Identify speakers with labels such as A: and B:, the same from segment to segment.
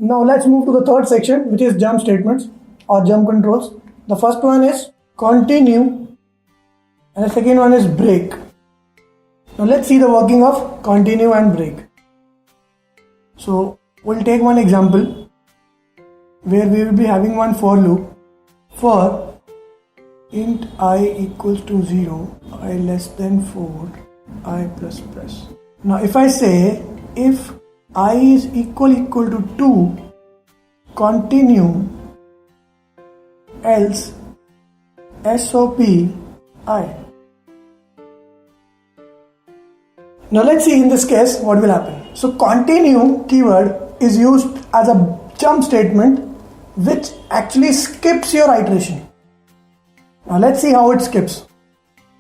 A: Now let's move to the third section, which is jump statements or jump controls. The first one is continue and the second one is break. Now let's see the working of continue and break. So we'll take one example where we will be having one for loop for int I equals to 0, I less than 4, I plus plus. Now if I say if I is equal to 2, continue, else SOP I. Now let's see in this case what will happen. So continue keyword is used as a jump statement which actually skips your iteration. Now let's see how it skips.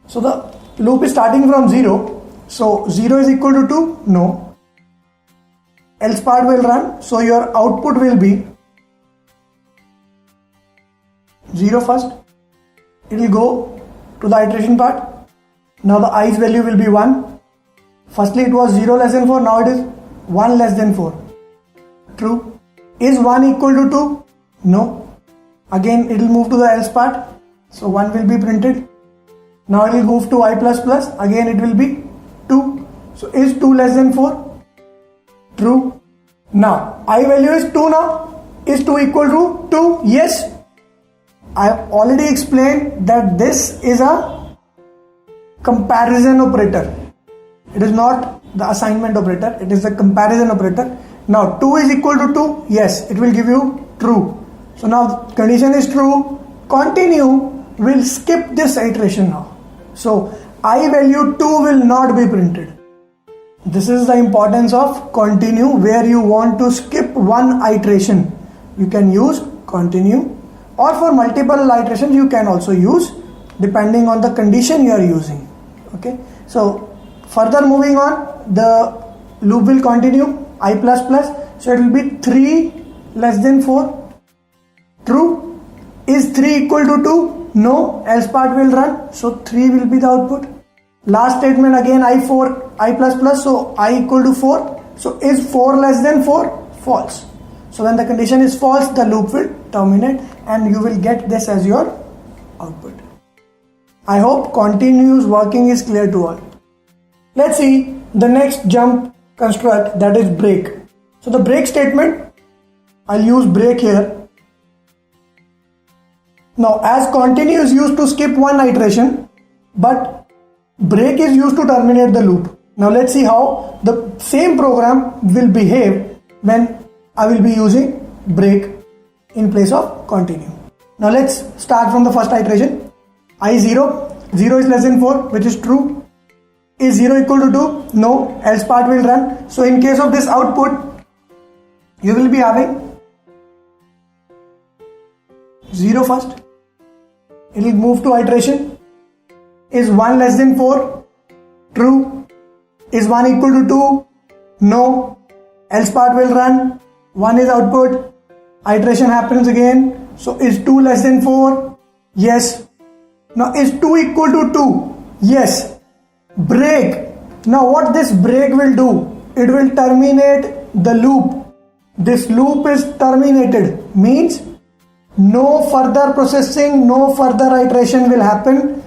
A: So the loop is starting from 0. So 0 is equal to 2? No. Else part will run. So your output will be 0 first. It will go to the iteration part. Now the i's value will be 1. Firstly it was 0 less than 4. Now it is 1 less than 4. True. Is 1 equal to 2? No. Again it will move to the else part. So 1 will be printed. Now it will move to I plus plus. Again it will be 2. So is 2 less than 4? True. Now I value is 2 now. Is 2 equal to 2? Yes. I have already explained that this is a comparison operator. It is not the assignment operator. It is the comparison operator. Now 2 is equal to 2. Yes. It will give you true. So now condition is true. Continue will skip this iteration now. So I value 2 will not be printed. This is the importance of continue where you want to skip one iteration. You can use continue, or for multiple iterations you can also use depending on the condition you are using. Okay. So further moving on, the loop will continue I plus plus. So it will be 3 less than 4. True. Is 3 equal to 2? No. Else part will run. So 3 will be the output. Last statement again I plus plus. So I equal to 4. So is 4 less than 4? False. So when the condition is false, the loop will terminate and you will get this as your output. I hope continuous working is clear to all. Let's see the next jump construct, that is break. So the break statement, I'll use break here. Now as continue is used to skip one iteration, but break is used to terminate the loop. Now let's see how the same program will behave when I will be using break in place of continue. Now let's start from the first iteration. I0, 0 is less than 4, which is true. Is 0 equal to 2? No. Else part will run. So in case of this output, you will be having 0 first. It will move to iteration. Is 1 less than 4? True. Is 1 equal to 2? No. Else part will run. 1 is output. Iteration happens again. So is 2 less than 4? Yes. Now is 2 equal to 2? Yes. Break. Now what this break will do? It will terminate the loop. This loop is terminated. Means no further processing, no further iteration will happen.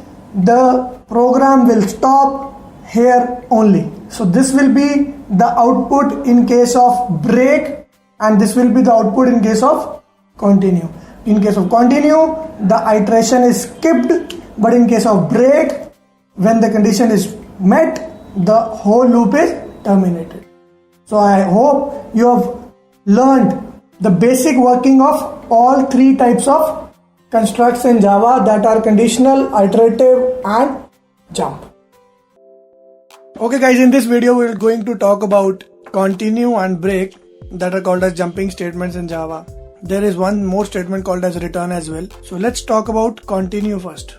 A: The program will stop here only. So this will be the output in case of break, and this will be the output in case of continue. In case of continue, the iteration is skipped, but in case of break, when the condition is met, the whole loop is terminated. So I hope you have learned the basic working of all three types of constructs in Java, that are conditional, iterative and jump. Okay guys, in this video we are going to talk about continue and break, that are called as jumping statements in Java. There is one more statement called as return as well. So let's talk about continue first.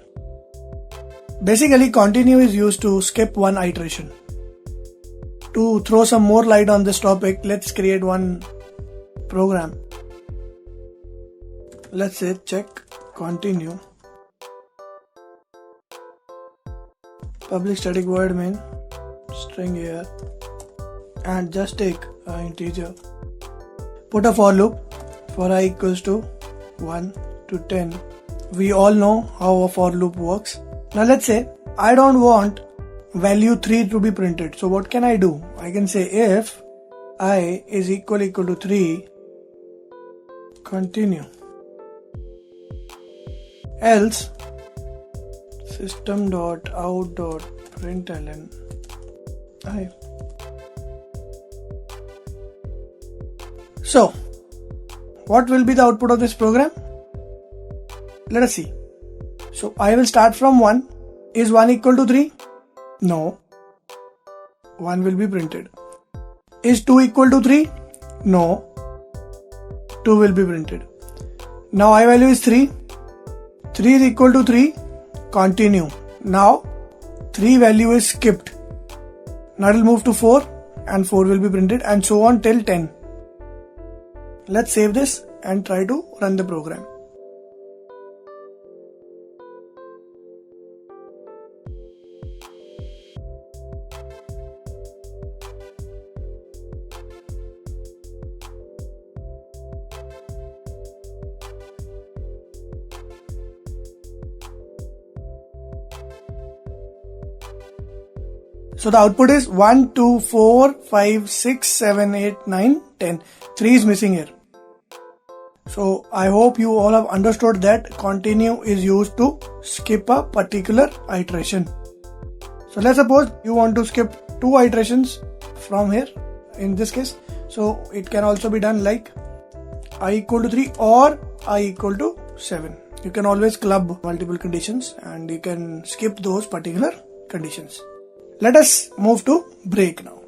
A: Basically continue is used to skip one iteration. To throw some more light on this topic, let's create one program. Let's say check continue, public static void main, string here, and just take an integer. put a for loop for I equals to 1 to 10. We all know how a for loop works. Now let's say I don't want value 3 to be printed. So what can I do? I can say if I is equal to 3, continue. Else system.out.println I. So what will be the output of this program? Let us see. So I will start from 1. Is 1 equal to 3? No. 1 will be printed. Is 2 equal to 3? No. 2 will be printed. Now I value is 3. 3 is equal to 3. Continue. Now 3 value is skipped. Now it will move to 4 and 4 will be printed and so on till 10. Let's save this and try to run the program. So the output is 1, 2, 4, 5, 6, 7, 8, 9, 10. 3 is missing here. So I hope you all have understood that continue is used to skip a particular iteration. So let's suppose you want to skip 2 iterations from here in this case. So it can also be done like I equal to 3 or I equal to 7. You can always club multiple conditions and you can skip those particular conditions. Let us move to break now.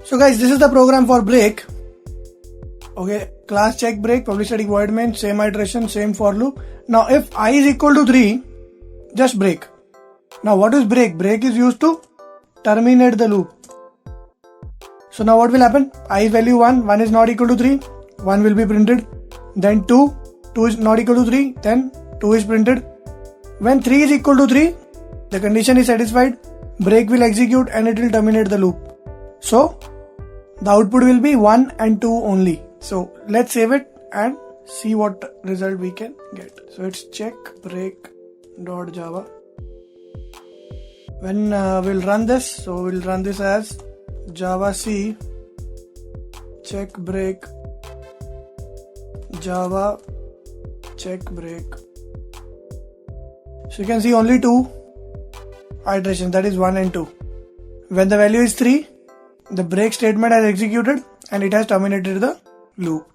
A: So guys, this is the program for break. Okay, class check break, public static void main, same iteration, same for loop. Now if I is equal to 3, just break. Now what is break? Break is used to terminate the loop. So now what will happen? I is value 1, 1 is not equal to 3, 1 will be printed. Then 2, 2 is not equal to 3, then 2 is printed. When 3 is equal to 3, the condition is satisfied, break will execute and it will terminate the loop. So the output will be 1 and 2 only. So let's save it and see what result we can get. So it's check break.java. When we'll run this, so we'll run this as Java C check break Java check break. So you can see only 2 iterations, that is 1 and 2. When the value is 3, the break statement has executed and it has terminated the loop.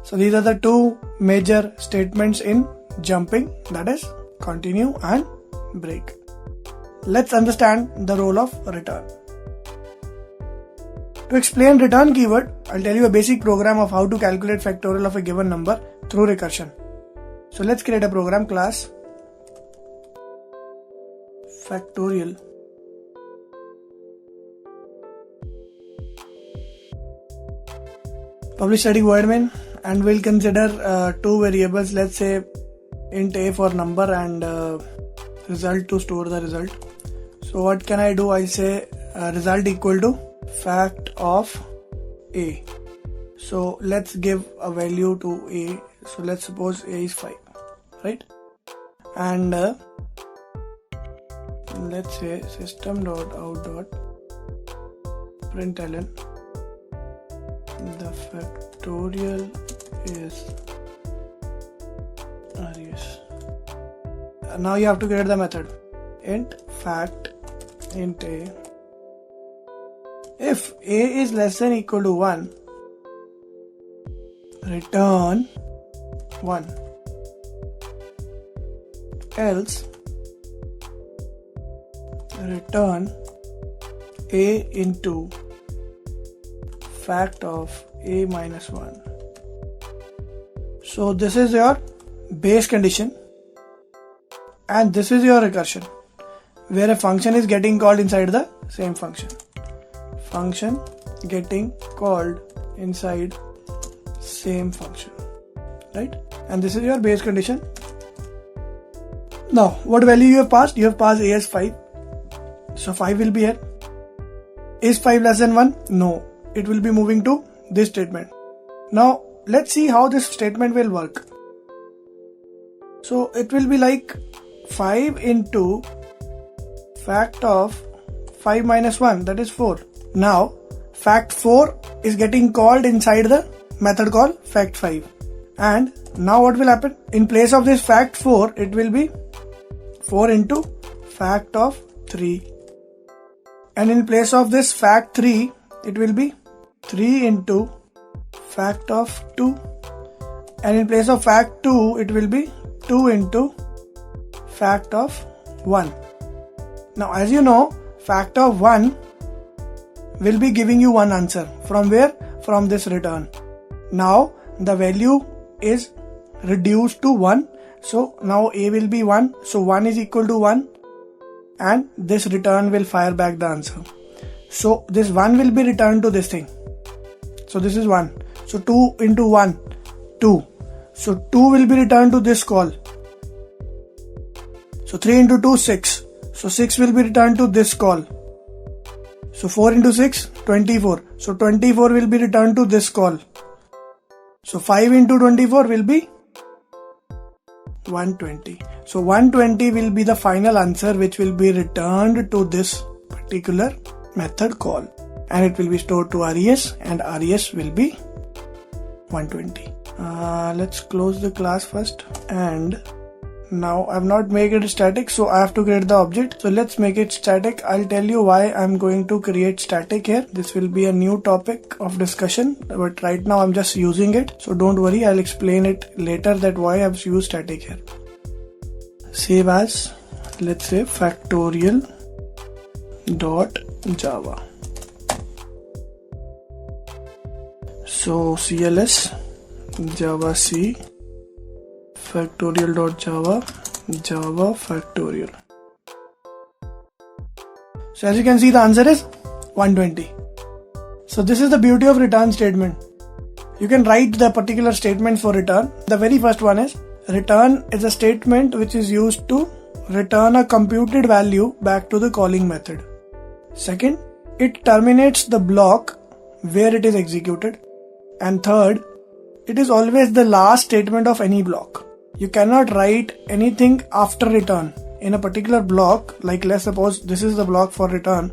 A: So these are the 2 major statements in jumping, that is continue and break. Let's understand the role of return. To explain return keyword, I'll tell you a basic program of how to calculate factorial of a given number through recursion. So let's create a program class factorial. Public static void main, and we'll consider 2 variables, let's say int a for number and result to store the result. So what can I do? I say result equal to fact of a. So let's give a value to a. So let's suppose a is 5, right? And let's say system.out.println the factorial is yes. Now you have to create the method int fact int a. If a is less than equal to 1, return 1. Else return a into fact of a minus 1. So this is your base condition and this is your recursion, where a function is getting called inside the same function. Function getting called inside same function, right? And this is your base condition. Now, what value you have passed? You have passed a as 5. So 5 will be here. Is 5 less than 1? No. It will be moving to this statement. Now, let's see how this statement will work. So it will be like 5 into fact of 5 minus 1, that is 4. Now, fact 4 is getting called inside the method called fact 5. And now what will happen? In place of this fact 4, it will be 4 into fact of 3. And in place of this fact 3, it will be 3 into fact of 2. And in place of fact 2, it will be 2 into fact of 1. Now, as you know, fact of 1 will be giving you one answer. From where? From this return. Now, the value is reduced to 1. So, now a will be 1. So, 1 is equal to 1. And this return will fire back the answer. So, this 1 will be returned to this thing. So, this is 1. So, 2 into 1, 2. So 2 will be returned to this call. So 3 into 2, 6. So 6 will be returned to this call. So 4 into 6, 24. So 24 will be returned to this call. So 5 into 24 will be 120. So 120 will be the final answer which will be returned to this particular method call. And it will be stored to res, and res will be 120. Let's close the class first, and now I've not made it static, so I have to create the object. So let's make it static. I'll tell you why I'm going to create static here. This will be a new topic of discussion, but right now I'm just using it, so don't worry, I'll explain it later that why I've used static here. Save as, let's say factorial dot java. So cls java c factorial.java java factorial. So as you can see, the answer is 120. So this is the beauty of return statement. You can write the particular statement for return. The very first one is return is a statement which is used to return a computed value back to the calling method. Second, it terminates the block where it is executed. And third, it is always the last statement of any block. You cannot write anything after return in a particular block. Like let's suppose this is the block for return.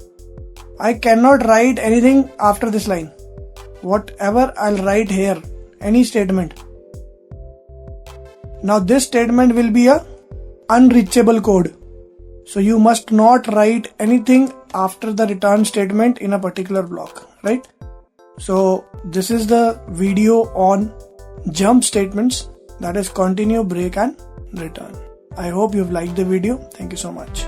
A: I cannot write anything after this line. Whatever I'll write here, any statement. Now this statement will be a unreachable code. So you must not write anything after the return statement in a particular block, right? So this is the video on jump statements, that is continue, break and return. I hope you've liked the video. Thank you so much.